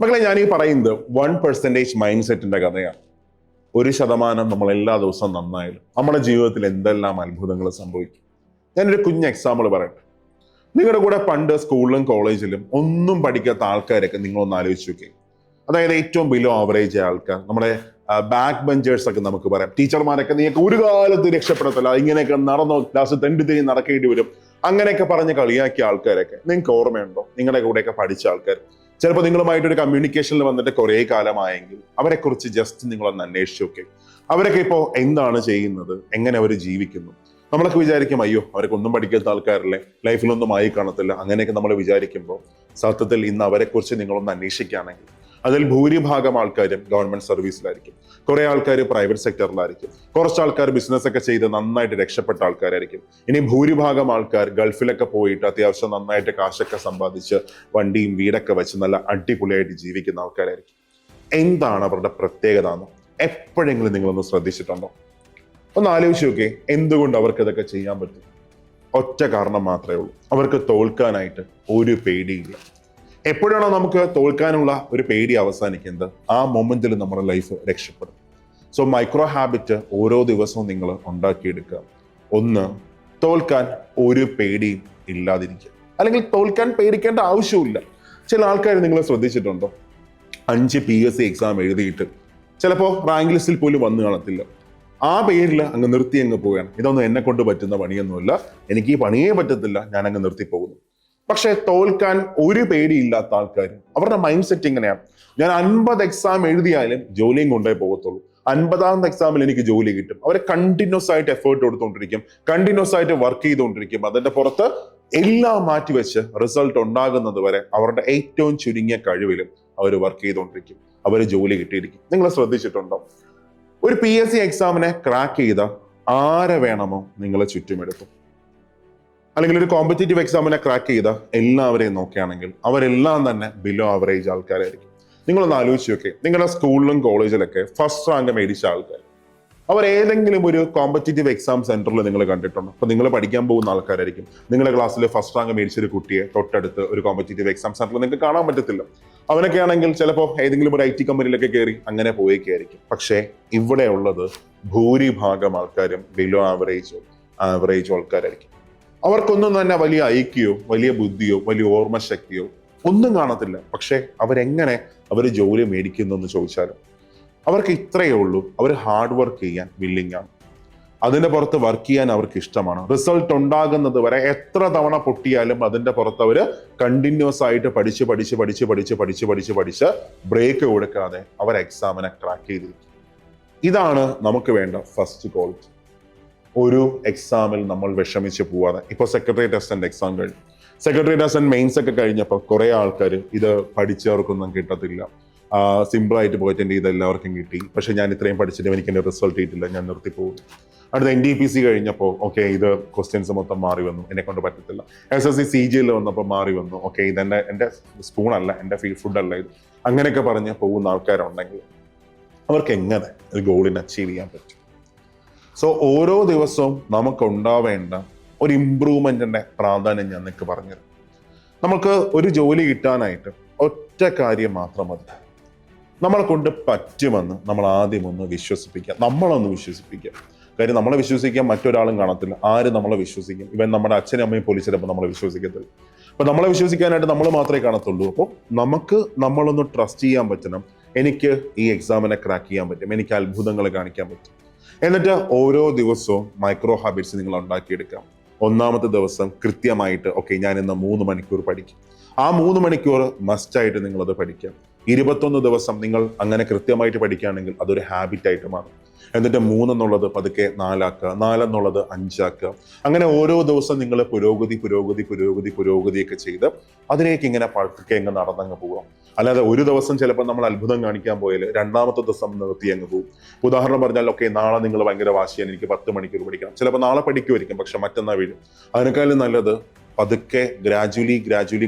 മക്കളെ, ഞാൻ ഈ പറയുന്നത് 1% മൈൻഡ് സെറ്റിന്റെ കഥയാണ്. 1% നമ്മൾ എല്ലാ ദിവസവും നന്നായാലും നമ്മുടെ ജീവിതത്തിൽ എന്തെല്ലാം അത്ഭുതങ്ങൾ സംഭവിക്കും. ഞാനൊരു കുഞ്ഞ് എക്സാമ്പിൾ പറയട്ടെ. നിങ്ങളുടെ കൂടെ പണ്ട് സ്കൂളിലും കോളേജിലും ഒന്നും പഠിക്കാത്ത ആൾക്കാരൊക്കെ നിങ്ങളൊന്ന് ആലോചിച്ച് നോക്കി. അതായത് ഏറ്റവും ബിലോ ആവറേജ് ആൾക്കാർ, നമ്മുടെ ബാക്ക് ബെഞ്ചേഴ്സ് ഒക്കെ നമുക്ക് പറയാം. ടീച്ചർമാരൊക്കെ നിങ്ങൾക്ക് ഒരു കാലത്ത് രക്ഷപ്പെടത്തില്ല, ഇങ്ങനെയൊക്കെ നടന്നോ, ലാസ്റ്റ് തെണ്ടി തിരിഞ്ഞ് നടക്കേണ്ടി വരും, അങ്ങനെയൊക്കെ പറഞ്ഞ് കളിയാക്കിയ ആൾക്കാരൊക്കെ നിങ്ങൾക്ക് ഓർമ്മയുണ്ടോ? നിങ്ങളുടെ കൂടെയൊക്കെ പഠിച്ച ആൾക്കാർ ചിലപ്പോൾ നിങ്ങളുമായിട്ടൊരു കമ്മ്യൂണിക്കേഷനിൽ വന്നിട്ട് കുറേ കാലമായെങ്കിൽ അവരെ കുറിച്ച് ജസ്റ്റ് നിങ്ങളൊന്ന് അന്വേഷിച്ചു നോക്കി. അവരൊക്കെ ഇപ്പോൾ എന്താണ് ചെയ്യുന്നത്, എങ്ങനെ അവർ ജീവിക്കുന്നു? നമ്മളൊക്കെ വിചാരിക്കും, അയ്യോ അവരൊക്കെ ഒന്നും പഠിക്കാത്ത ആൾക്കാരല്ലേ, ലൈഫിലൊന്നും ആയി കാണത്തില്ല, അങ്ങനെയൊക്കെ നമ്മൾ വിചാരിക്കുമ്പോൾ സത്യത്തിൽ ഇന്ന് അവരെ കുറിച്ച് നിങ്ങളൊന്ന് അന്വേഷിക്കുകയാണെങ്കിൽ അതിൽ ഭൂരിഭാഗം ആൾക്കാരും ഗവൺമെന്റ് സർവീസിലായിരിക്കും, കുറെ ആൾക്കാർ പ്രൈവറ്റ് സെക്ടറിലായിരിക്കും, കുറച്ച് ആൾക്കാർ ബിസിനസ് ഒക്കെ ചെയ്ത് നന്നായിട്ട് രക്ഷപ്പെട്ട ആൾക്കാരായിരിക്കും. ഇനി ഭൂരിഭാഗം ആൾക്കാർ ഗൾഫിലൊക്കെ പോയിട്ട് അത്യാവശ്യം നന്നായിട്ട് കാശൊക്കെ സമ്പാദിച്ച് വണ്ടിയും വീടൊക്കെ വെച്ച് നല്ല അടിപൊളിയായിട്ട് ജീവിക്കുന്ന ആൾക്കാരായിരിക്കും. എന്താണ് അവരുടെ പ്രത്യേകത എന്ന് എപ്പോഴെങ്കിലും നിങ്ങളൊന്ന് ശ്രദ്ധിച്ചിട്ടുണ്ടോ? ഒന്ന് ആലോചിച്ച് നോക്കേ, എന്തുകൊണ്ട് അവർക്ക് ഇതൊക്കെ ചെയ്യാൻ പറ്റും? ഒറ്റ കാരണം മാത്രമേ ഉള്ളൂ, അവർക്ക് തോൽക്കാനായിട്ട് ഒരു പേടിയില്ല. എപ്പോഴാണോ നമുക്ക് തോൽക്കാനുള്ള ഒരു പേടി അവസാനിക്കുന്നത്, ആ മൊമെന്റിൽ നമ്മുടെ ലൈഫ് രക്ഷപ്പെടും. സോ മൈക്രോ ഹാബിറ്റ് ഓരോ ദിവസവും നിങ്ങൾ ഉണ്ടാക്കിയെടുക്കുക. ഒന്ന്, തോൽക്കാൻ ഒരു പേടിയും ഇല്ലാതിരിക്കുക, അല്ലെങ്കിൽ തോൽക്കാൻ പേടിക്കേണ്ട ആവശ്യമില്ല. ചില ആൾക്കാർ നിങ്ങൾ ശ്രദ്ധിച്ചിട്ടുണ്ടോ? 5 PSC എക്സാം എഴുതിയിട്ട് ചിലപ്പോൾ റാങ്ക് ലിസ്റ്റിൽ പോലും വന്നു കാണത്തില്ല. ആ പേരിൽ അങ്ങ് നിർത്തി അങ്ങ് പോവുകയാണ്. ഇതൊന്നും എന്നെ കൊണ്ട് പറ്റുന്ന പണിയൊന്നുമില്ല, എനിക്ക് ഈ പണിയേ പറ്റത്തില്ല, ഞാൻ അങ്ങ് നിർത്തി പോകുന്നു. പക്ഷെ തോൽക്കാൻ ഒരു പേടിയില്ലാത്ത ആൾക്കാർ, അവരുടെ മൈൻഡ് സെറ്റ് ഇങ്ങനെയാണ്: ഞാൻ 50 എക്സാം എഴുതിയാലും ജോലിയും കൊണ്ടേ പോകത്തുള്ളൂ, 50ാമത്തെ എക്സാമിൽ എനിക്ക് ജോലി കിട്ടും. അവരെ കണ്ടിന്യൂസ് ആയിട്ട് എഫേർട്ട് കൊടുത്തുകൊണ്ടിരിക്കും, കണ്ടിന്യൂസ് ആയിട്ട് വർക്ക് ചെയ്തുകൊണ്ടിരിക്കും. അതിന്റെ പുറത്ത് എല്ലാം മാറ്റിവെച്ച് റിസൾട്ട് ഉണ്ടാകുന്നത് വരെ അവരുടെ ഏറ്റവും ചുരുങ്ങിയ കഴിവിലും അവർ വർക്ക് ചെയ്തുകൊണ്ടിരിക്കും, അവർ ജോലി കിട്ടിയിരിക്കും. നിങ്ങൾ ശ്രദ്ധിച്ചിട്ടുണ്ടോ? ഒരു PSC എക്സാമിനെ ക്രാക്ക് ചെയ്ത ആരെ വേണമോ നിങ്ങളെ ചുറ്റുമെടുക്കും, അല്ലെങ്കിൽ ഒരു കോമ്പറ്റേറ്റീവ് എക്സാമിനെ ക്രാക്ക് ചെയ്ത എല്ലാവരെയും നോക്കുകയാണെങ്കിൽ അവരെല്ലാം തന്നെ ബിലോ ആവറേജ് ആൾക്കാരായിരിക്കും. നിങ്ങളൊന്ന് ആലോചിച്ച് നോക്കേ, നിങ്ങളുടെ സ്കൂളിലും കോളേജിലൊക്കെ ഫസ്റ്റ് റാങ്ക് മേടിച്ച ആൾക്കാർ, അവർ ഏതെങ്കിലും ഒരു കോമ്പറ്റേറ്റീവ് എക്സാം സെന്ററിൽ നിങ്ങൾ കണ്ടിട്ടുണ്ടോ? അപ്പൊ നിങ്ങൾ പഠിക്കാൻ പോകുന്ന ആൾക്കാരായിരിക്കും. നിങ്ങളുടെ ക്ലാസ്സിൽ ഫസ്റ്റ് റാങ്ക് മേടിച്ച ഒരു കുട്ടിയെ തൊട്ടടുത്ത് ഒരു കോമ്പറ്റേറ്റീവ് എക്സാം സെന്ററിൽ നിങ്ങൾക്ക് കാണാൻ പറ്റത്തില്ല. അവനൊക്കെ ആണെങ്കിൽ ചിലപ്പോൾ ഏതെങ്കിലും ഒരു IT കമ്പനിയിലൊക്കെ കയറി അങ്ങനെ പോയേക്കായിരിക്കും. പക്ഷേ ഇവിടെ ഉള്ളത് ഭൂരിഭാഗം ആൾക്കാരും ബിലോ ആവറേജ് ആൾക്കാരായിരിക്കും. അവർക്കൊന്നും തന്നെ വലിയ ഐക്യോ, വലിയ ബുദ്ധിയോ, വലിയ ഓർമ്മശക്തിയോ ഒന്നും കാണത്തില്ല. പക്ഷെ അവർ ജോലി മേടിക്കുന്നു എന്ന് ചോദിച്ചാലും അവർക്ക് ഇത്രയേ ഉള്ളൂ: അവർ ഹാർഡ് വർക്ക് ചെയ്യാൻ വില്ലിങ് ആണ്, അതിന്റെ പുറത്ത് വർക്ക് ചെയ്യാൻ അവർക്ക് ഇഷ്ടമാണ്. റിസൾട്ട് ഉണ്ടാകുന്നത് വരെ എത്ര തവണ പൊട്ടിയാലും അതിന്റെ പുറത്ത് അവർ കണ്ടിന്യൂസ് ആയിട്ട് പഠിച്ച് ബ്രേക്ക് കൊടുക്കാതെ അവർ എക്സാമിനെ ക്രാക്ക് ചെയ്തിരിക്കും. ഇതാണ് നമുക്ക് വേണ്ട ഫസ്റ്റ് ക്വാളിറ്റി. ഒരു എക്സാമിൽ നമ്മൾ വിഷമിച്ച് പോവാതെ, ഇപ്പോൾ സെക്രട്ടേറിയറ്റ് അസിസ്റ്റന്റ് എക്സാം കഴിഞ്ഞു, സെക്രട്ടേറിയറ്റ് അസിസ്റ്റന്റ് മെയിൻസ് ഒക്കെ കഴിഞ്ഞപ്പോൾ കുറെ ആൾക്കാർ ഇത് പഠിച്ചവർക്കൊന്നും കിട്ടത്തില്ല, സിമ്പിളായിട്ട് പോയിട്ട് എൻ്റെ ഇത് എല്ലാവർക്കും കിട്ടി, പക്ഷെ ഞാൻ ഇത്രയും പഠിച്ചിട്ടും എനിക്ക് എൻ്റെ റിസൾട്ട് കിട്ടില്ല, ഞാൻ നിർത്തിപ്പോകും. അടുത്ത NTPC കഴിഞ്ഞപ്പോൾ ഓക്കെ, ഇത് ക്വസ്റ്റ്യൻസ് മൊത്തം മാറി വന്നു, എന്നെ കൊണ്ട് പറ്റത്തില്ല. SSC CGL വന്നപ്പോൾ മാറി വന്നു, ഓക്കെ ഇതെൻ്റെ എൻ്റെ സ്പൂണല്ല, എൻ്റെ ഫുഡല്ല ഇത്, അങ്ങനെയൊക്കെ പറഞ്ഞ് പോകുന്ന ആൾക്കാരുണ്ടെങ്കിൽ അവർക്ക് എങ്ങനെ ഒരു ഗോളിനെ അച്ചീവ് ചെയ്യാൻ പറ്റും? സോ ഓരോ ദിവസവും നമുക്ക് ഉണ്ടാവേണ്ട ഒരു ഇംപ്രൂവ്മെന്റിന്റെ പ്രാധാന്യം ഞാൻ നിങ്ങൾക്ക് പറഞ്ഞുതരാം. നമുക്ക് ഒരു ജോലി കിട്ടാനായിട്ട് ഒറ്റ കാര്യം മാത്രം മതി: നമ്മളെ കൊണ്ട് പറ്റുമെന്ന് നമ്മൾ ആദ്യം ഒന്ന് വിശ്വസിപ്പിക്കുക, നമ്മളൊന്ന് വിശ്വസിപ്പിക്കുക. കാര്യം നമ്മളെ വിശ്വസിക്കാൻ മറ്റൊരാളും കാണത്തില്ല. ആര് നമ്മളെ വിശ്വസിക്കും? ഇവൻ നമ്മുടെ അച്ഛനും അമ്മയും പോലും ചിലപ്പോൾ നമ്മളെ വിശ്വസിക്കത്തില്ല. അപ്പൊ നമ്മളെ വിശ്വസിക്കാനായിട്ട് നമ്മൾ മാത്രമേ കാണത്തുള്ളൂ. അപ്പോൾ നമുക്ക് നമ്മളൊന്ന് ട്രസ്റ്റ് ചെയ്യാൻ പറ്റണം. എനിക്ക് ഈ എക്സാമിനെ ക്രാക്ക് ചെയ്യാൻ പറ്റും, എനിക്ക് അത്ഭുതങ്ങൾ കാണിക്കാൻ പറ്റും. എന്നിട്ട് ഓരോ ദിവസവും മൈക്രോ ഹാബിറ്റ്സ് നിങ്ങൾ ഉണ്ടാക്കിയെടുക്കാം. ഒന്നാമത്തെ ദിവസം കൃത്യമായിട്ട് ഓക്കെ, ഞാൻ ഇന്ന് 3 മണിക്കൂർ പഠിക്കും. ആ 3 മണിക്കൂർ മസ്റ്റായിട്ട് നിങ്ങളത് പഠിക്കാം. 21 ദിവസം നിങ്ങൾ അങ്ങനെ കൃത്യമായിട്ട് പഠിക്കുകയാണെങ്കിൽ അതൊരു ഹാബിറ്റായിട്ട് മാറും. എന്നിട്ട് 3 എന്നുള്ളത് പതുക്കെ 4 ആക്കുക, 4 എന്നുള്ളത് 5 ആക്കുക. അങ്ങനെ ഓരോ ദിവസം നിങ്ങൾ പുരോഗതിയൊക്കെ ചെയ്ത് അതിലേക്ക് ഇങ്ങനെ പതുക്കെ അങ്ങ് നടന്നങ്ങ് പോകാം. അല്ലാതെ ഒരു ദിവസം ചിലപ്പോൾ നമ്മൾ അത്ഭുതം കാണിക്കാൻ പോയാൽ രണ്ടാമത്തെ ദിവസം നിർത്തി അങ്ങ് പോകും. ഉദാഹരണം പറഞ്ഞാൽ ഓക്കെ, നാളെ നിങ്ങൾ ഭയങ്കര വാശിയാണ്, എനിക്ക് 10 മണിക്കൂർ പഠിക്കണം. ചിലപ്പോൾ നാളെ പഠിക്കുമായിരിക്കും, പക്ഷെ മറ്റന്നാൾ വീഴും. അതിനേക്കാളും നല്ലത് പതുക്കെ ഗ്രാജുവലി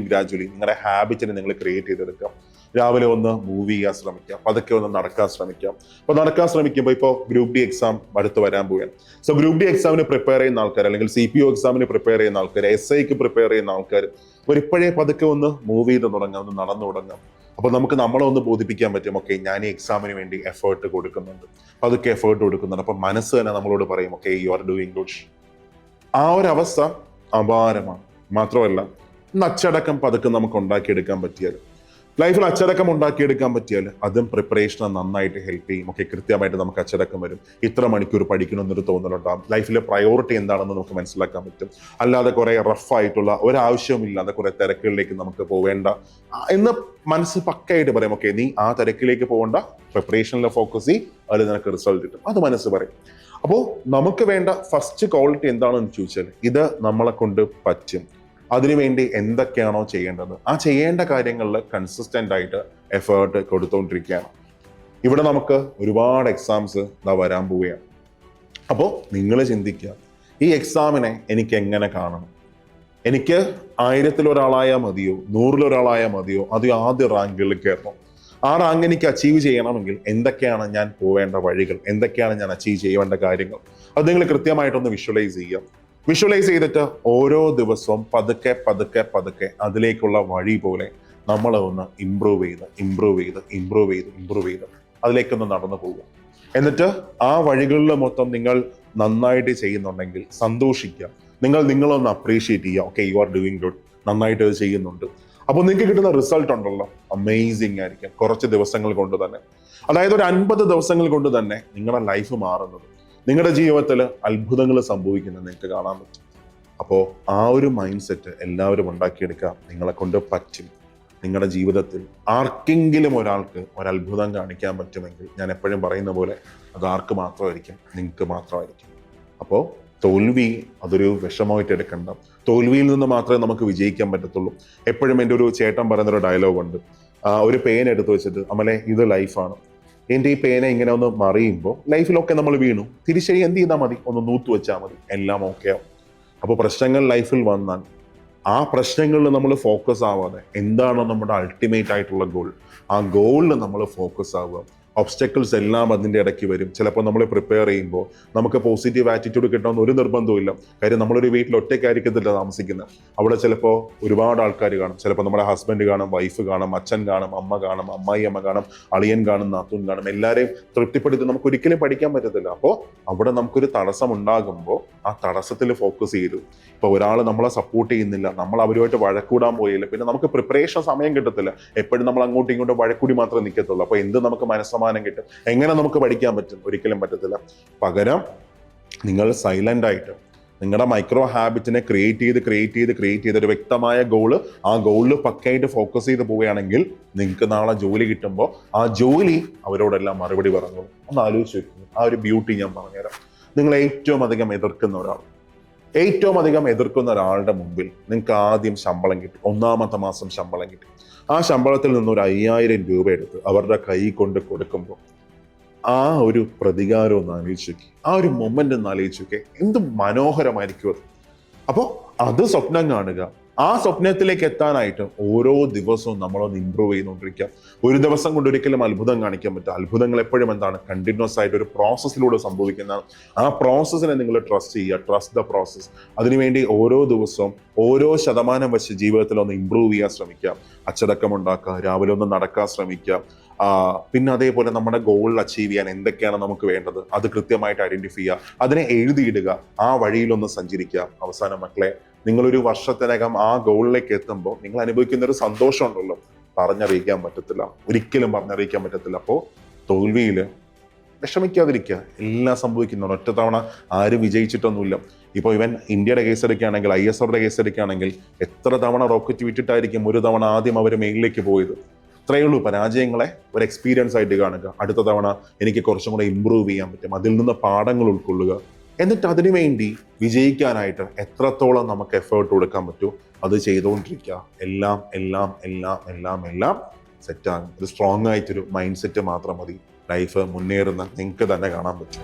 നിങ്ങളുടെ ഹാബിറ്റിനെ നിങ്ങൾ ക്രിയേറ്റ് ചെയ്തെടുക്കാം. രാവിലെ ഒന്ന് മൂവ് ചെയ്യാൻ ശ്രമിക്കാം, പതുക്കെ ഒന്ന് നടക്കാൻ ശ്രമിക്കാം. അപ്പൊ നടക്കാൻ ശ്രമിക്കുമ്പോൾ ഇപ്പോൾ ഗ്രൂപ്പ് ഡി എക്സാം അടുത്ത് വരാൻ പോവുകയാണ്. സോ ഗ്രൂപ്പ് ഡി എക്സാമിന് പ്രിപ്പയർ ചെയ്യുന്ന ആൾക്കാർ, അല്ലെങ്കിൽ CPO എക്സാമിന് പ്രിപ്പയർ ചെയ്യുന്ന ആൾക്കാർ, SIക്ക് പ്രിപ്പയർ ചെയ്യുന്ന ആൾക്കാർ, ഇപ്പോഴേ പതുക്കെ ഒന്ന് മൂവ് ചെയ്ത് തുടങ്ങാം, ഒന്ന് നടന്നു തുടങ്ങാം. അപ്പോൾ നമുക്ക് നമ്മളെ ഒന്ന് ബോധിപ്പിക്കാൻ പറ്റും, ഓക്കെ ഞാൻ ഈ എക്സാമിന് വേണ്ടി എഫേർട്ട് കൊടുക്കുന്നുണ്ട്, അതൊക്കെ എഫേർട്ട് കൊടുക്കുന്നുണ്ട്. അപ്പോൾ മനസ്സ് തന്നെ നമ്മളോട് പറയും, okay you are doing good. ആ ഒരു അവസ്ഥ അപാരമാണ്. മാത്രമല്ല അച്ചടക്കം പതുക്കെ നമുക്ക് ഉണ്ടാക്കിയെടുക്കാൻ പറ്റിയാൽ, ലൈഫിൽ അച്ചടക്കം ഉണ്ടാക്കിയെടുക്കാൻ പറ്റിയാൽ അതും പ്രിപ്പറേഷനെ നന്നായിട്ട് ഹെൽപ്പ് ചെയ്യും. ഒക്കെ കൃത്യമായിട്ട് നമുക്ക് അച്ചടക്കം വരും. ഇത്ര മണിക്കൂർ പഠിക്കണമെന്നൊരു തോന്നലുണ്ടാകും. ലൈഫിലെ പ്രയോറിറ്റി എന്താണെന്ന് നമുക്ക് മനസ്സിലാക്കാൻ പറ്റും. അല്ലാതെ കുറെ റഫായിട്ടുള്ള ഒരാവശ്യവുമില്ലാതെ കുറെ തിരക്കുകളിലേക്ക് നമുക്ക് പോവേണ്ട എന്ന് മനസ്സ് പക്കയായിട്ട് പറയും. ഓക്കെ നീ ആ തിരക്കിലേക്ക് പോകേണ്ട, പ്രിപ്പറേഷനിലെ ഫോക്കസ് ചെയ്യും, അതിൽ നിനക്ക് റിസൾട്ട് കിട്ടും. അത് മനസ്സ് പറയും. അപ്പോൾ നമുക്ക് വേണ്ട ഫസ്റ്റ് ക്വാളിറ്റി എന്താണെന്ന് ചോദിച്ചാൽ ഇത് നമ്മളെ കൊണ്ട് പറ്റും. അതിനുവേണ്ടി എന്തൊക്കെയാണോ ചെയ്യേണ്ടത് ആ ചെയ്യേണ്ട കാര്യങ്ങളിൽ കൺസിസ്റ്റന്റ് ആയിട്ട് എഫേർട്ട് കൊടുത്തുകൊണ്ടിരിക്കുകയാണ്. ഇവിടെ നമുക്ക് ഒരുപാട് എക്സാംസ് വരാൻ പോവുകയാണ്. അപ്പോൾ നിങ്ങൾ ചിന്തിക്കുക, ഈ എക്സാമിനെ എനിക്ക് എങ്ങനെ കാണണം? എനിക്ക് 1000-ൽ മതിയോ, 100-ൽ മതിയോ, അത് ആദ്യ റാങ്കുകളിൽ കയറണം? ആ റാങ്ക് എനിക്ക് അച്ചീവ് ചെയ്യണമെങ്കിൽ എന്തൊക്കെയാണ് ഞാൻ പോവേണ്ട വഴികൾ, എന്തൊക്കെയാണ് ഞാൻ അച്ചീവ് ചെയ്യേണ്ട കാര്യങ്ങൾ, അത് നിങ്ങൾ കൃത്യമായിട്ടൊന്ന് വിഷ്വലൈസ് ചെയ്യുക. വിഷ്വലൈസ് ചെയ്തിട്ട് ഓരോ ദിവസവും പതുക്കെ പതുക്കെ പതുക്കെ അതിലേക്കുള്ള വഴി പോലെ നമ്മൾ ഒന്ന് ഇമ്പ്രൂവ് ചെയ്ത് അതിലേക്കൊന്ന് നടന്നു പോവുക. എന്നിട്ട് ആ വഴികളിൽ മൊത്തം നിങ്ങൾ നന്നായിട്ട് ചെയ്യുന്നുണ്ടെങ്കിൽ സന്തോഷിക്കുക. നിങ്ങളൊന്ന് അപ്രീഷിയേറ്റ് ചെയ്യുക. Okay you are doing good, നന്നായിട്ട് അത് ചെയ്യുന്നുണ്ട്. അപ്പോൾ നിങ്ങൾക്ക് കിട്ടുന്ന റിസൾട്ട് ഉണ്ടല്ലോ, അമേസിങ് ആയിരിക്കും. കുറച്ച് ദിവസങ്ങൾ കൊണ്ട് തന്നെ, അതായത് ഒരു 50 ദിവസങ്ങൾ കൊണ്ട് തന്നെ നിങ്ങളുടെ ലൈഫ് മാറുന്നത്, നിങ്ങളുടെ ജീവിതത്തിൽ അത്ഭുതങ്ങൾ സംഭവിക്കുന്നത് നിങ്ങൾക്ക് കാണാൻ പറ്റും. അപ്പോൾ ആ ഒരു മൈൻഡ് സെറ്റ് എല്ലാവരും ഉണ്ടാക്കിയെടുക്കുക. നിങ്ങളെ കൊണ്ട് പറ്റും. നിങ്ങളുടെ ജീവിതത്തിൽ ആർക്കെങ്കിലും ഒരാൾക്ക് ഒരത്ഭുതം കാണിക്കാൻ പറ്റുമെങ്കിൽ ഞാൻ എപ്പോഴും പറയുന്ന പോലെ അത് ആർക്ക് മാത്രമായിരിക്കും? നിങ്ങൾക്ക് മാത്രമായിരിക്കും. അപ്പോൾ തോൽവി അതൊരു വിഷമമായിട്ട് എടുക്കണ്ട. തോൽവിയിൽ നിന്ന് മാത്രമേ നമുക്ക് വിജയിക്കാൻ പറ്റത്തുള്ളൂ. എപ്പോഴും എൻ്റെ ഒരു ചേട്ടൻ പറയുന്നൊരു ഡയലോഗ് ഉണ്ട്. ഒരു പേന എടുത്ത് വെച്ചിട്ട്, അമലെ ഇത് ലൈഫാണ്, എൻ്റെ ഈ പേന ഇങ്ങനെ ഒന്ന് മറിയുമ്പോൾ ലൈഫിലൊക്കെ നമ്മൾ വീണു, തിരിച്ചടി എന്ത് ചെയ്താൽ മതി, ഒന്ന് നൂത്ത് വെച്ചാൽ മതി, എല്ലാം ഓക്കെ ആവും. അപ്പോൾ പ്രശ്നങ്ങൾ ലൈഫിൽ വന്നാൽ ആ പ്രശ്നങ്ങളിൽ നമ്മൾ ഫോക്കസ് ആവാതെ എന്താണോ നമ്മുടെ അൾട്ടിമേറ്റ് ആയിട്ടുള്ള ഗോൾ, ആ ഗോളിൽ നമ്മൾ ഫോക്കസ് ആവുക. ഒബ്സ്റ്റക്കിൾസ് എല്ലാം അതിൻ്റെ ഇടയ്ക്ക് വരും. ചിലപ്പോൾ നമ്മൾ പ്രിപ്പയർ ചെയ്യുമ്പോൾ നമുക്ക് പോസിറ്റീവ് ആറ്റിറ്റ്യൂഡ് കിട്ടണമെന്ന് ഒരു നിർബന്ധവും. കാര്യം നമ്മളൊരു വീട്ടിൽ ഒറ്റയ്ക്കായിരിക്കത്തില്ല താമസിക്കുന്നത്. അവിടെ ചിലപ്പോൾ ഒരുപാട് ആൾക്കാർ കാണും. ചിലപ്പോൾ നമ്മുടെ ഹസ്ബൻഡ് കാണും, വൈഫ് കാണും, അച്ഛൻ കാണും, അമ്മ കാണും, അമ്മ കാണും, അളിയൻ കാണും, നാത്തൂൻ കാണും. എല്ലാവരെയും തൃപ്തിപ്പെടുത്തി നമുക്ക് ഒരിക്കലും പഠിക്കാൻ പറ്റത്തില്ല. അപ്പോൾ അവിടെ നമുക്കൊരു തടസ്സം ഉണ്ടാകുമ്പോൾ ആ തടസ്സത്തിൽ ഫോക്കസ് ചെയ്തു. ഇപ്പോൾ ഒരാൾ നമ്മളെ സപ്പോർട്ട് ചെയ്യുന്നില്ല, നമ്മൾ അവരുമായിട്ട് വഴക്കൂടാൻ പോയില്ല, പിന്നെ നമുക്ക് പ്രിപ്പറേഷൻ സമയം കിട്ടത്തില്ല. എപ്പോഴും നമ്മൾ അങ്ങോട്ടും ഇങ്ങോട്ടും വഴക്കൂടി മാത്രമേ നിൽക്കത്തുള്ളൂ. അപ്പോൾ എന്ത് നമുക്ക് മനസ്സമാനം കിട്ടും? എങ്ങനെ നമുക്ക് പഠിക്കാൻ പറ്റും? ഒരിക്കലും പറ്റത്തില്ല. പകരം നിങ്ങൾ സൈലന്റ് ആയിട്ട് നിങ്ങളുടെ മൈക്രോ ഹാബിറ്റിനെ ക്രിയേറ്റ് ചെയ്ത് ഒരു വ്യക്തമായ ഗോള്, ആ ഗോളിൽ പക്കയായിട്ട് ഫോക്കസ് ചെയ്ത് പോവുകയാണെങ്കിൽ നിങ്ങൾക്ക് നാളെ ജോലി കിട്ടുമ്പോൾ ആ ജോലി അവരോടെല്ലാം മറുപടി പറഞ്ഞു. ഒന്ന് ആലോചിച്ച് വെക്കുന്നു. ആ ഒരു ബ്യൂട്ടി ഞാൻ പറഞ്ഞുതരാം. നിങ്ങൾ ഏറ്റവും അധികം എതിർക്കുന്ന ഒരാളുടെ മുമ്പിൽ നിങ്ങൾക്ക് ആദ്യം ശമ്പളം കിട്ടും. 1ാമത്തെ മാസം ശമ്പളം കിട്ടും. ആ ശമ്പളത്തിൽ നിന്ന് ഒരു 5000 രൂപ എടുത്ത് അവരുടെ കൈ കൊണ്ട് കൊടുക്കുമ്പോൾ ആ ഒരു പ്രതികാരം ഒന്ന് ആലോചിച്ച് നോക്കി, ആ ഒരു മൊമെന്റ് ഒന്ന് ആലോചിച്ച് നോക്കി, എന്ത് മനോഹരമായിരിക്കും അത്. അപ്പോൾ അത് സ്വപ്നം കാണുക. ആ സ്വപ്നത്തിലേക്ക് എത്താനായിട്ട് ഓരോ ദിവസവും നമ്മളൊന്ന് ഇമ്പ്രൂവ് ചെയ്തുകൊണ്ടിരിക്കുക. ഒരു ദിവസം കൊണ്ട് ഒരിക്കലും അത്ഭുതം കാണിക്കാൻ പറ്റും. അത്ഭുതങ്ങൾ എപ്പോഴും എന്താണ്? കണ്ടിന്യൂസ് ആയിട്ട് ഒരു പ്രോസസ്സിലൂടെ സംഭവിക്കുന്നതാണ്. ആ പ്രോസസ്സിനെ നിങ്ങൾ ട്രസ്റ്റ് ചെയ്യുക. Trust the process. അതിനുവേണ്ടി ഓരോ ദിവസവും ഓരോ ശതമാനം വെച്ച് ജീവിതത്തിൽ ഒന്ന് ഇമ്പ്രൂവ് ചെയ്യാൻ ശ്രമിക്കുക. അച്ചടക്കം ഉണ്ടാക്കുക, രാവിലെ ഒന്ന് നടക്കാൻ ശ്രമിക്കുക. പിന്നെ അതേപോലെ നമ്മുടെ ഗോൾ അച്ചീവ് ചെയ്യാൻ എന്തൊക്കെയാണ് നമുക്ക് വേണ്ടത് അത് കൃത്യമായിട്ട് ഐഡന്റിഫൈ ചെയ്യുക. അതിനെ എഴുതിയിടുക. ആ വഴിയിലൊന്ന് സഞ്ചരിക്കുക. അവസാനം മക്കളെ, നിങ്ങളൊരു വർഷത്തിനകം ആ ഗോളിലേക്ക് എത്തുമ്പോൾ നിങ്ങൾ അനുഭവിക്കുന്ന ഒരു സന്തോഷം ഉണ്ടല്ലോ, പറഞ്ഞറിയിക്കാൻ പറ്റത്തില്ല. ഒരിക്കലും പറഞ്ഞറിയിക്കാൻ പറ്റത്തില്ല. അപ്പോൾ തോൽവിയിൽ വിഷമിക്കാതിരിക്കുക. എല്ലാം സംഭവിക്കുന്നുണ്ട്. ഒറ്റ തവണ ആരും വിജയിച്ചിട്ടൊന്നുമില്ല. ഇപ്പോൾ ഇവൻ ഇന്ത്യയുടെ കേസ് എടുക്കുകയാണെങ്കിൽ, ISROയുടെ കേസ് എടുക്കുകയാണെങ്കിൽ എത്ര തവണ റോക്കറ്റ് വിട്ടിട്ടായിരിക്കും ഒരു തവണ ആദ്യം അവർ മെയിനിലേക്ക് പോയത്. ഇത്രയേ ഉള്ളൂ. പരാജയങ്ങളെ ഒരു എക്സ്പീരിയൻസ് ആയിട്ട് കാണുക. അടുത്ത തവണ എനിക്ക് കുറച്ചും കൂടെ ഇമ്പ്രൂവ് ചെയ്യാൻ പറ്റും, അതിൽ നിന്ന് പാഠങ്ങൾ ഉൾക്കൊള്ളുക. എന്നിട്ട് അതിനുവേണ്ടി വിജയിക്കാനായിട്ട് എത്രത്തോളം നമുക്ക് എഫേർട്ട് കൊടുക്കാൻ പറ്റുമോ അത് ചെയ്തുകൊണ്ടിരിക്കുക. എല്ലാം സെറ്റാകും. ഒരു സ്ട്രോങ് ആയിട്ടൊരു മൈൻഡ് സെറ്റ് മാത്രം മതി. ലൈഫ് മുന്നേറുന്ന നിങ്ങൾക്ക് തന്നെ കാണാൻ പറ്റും.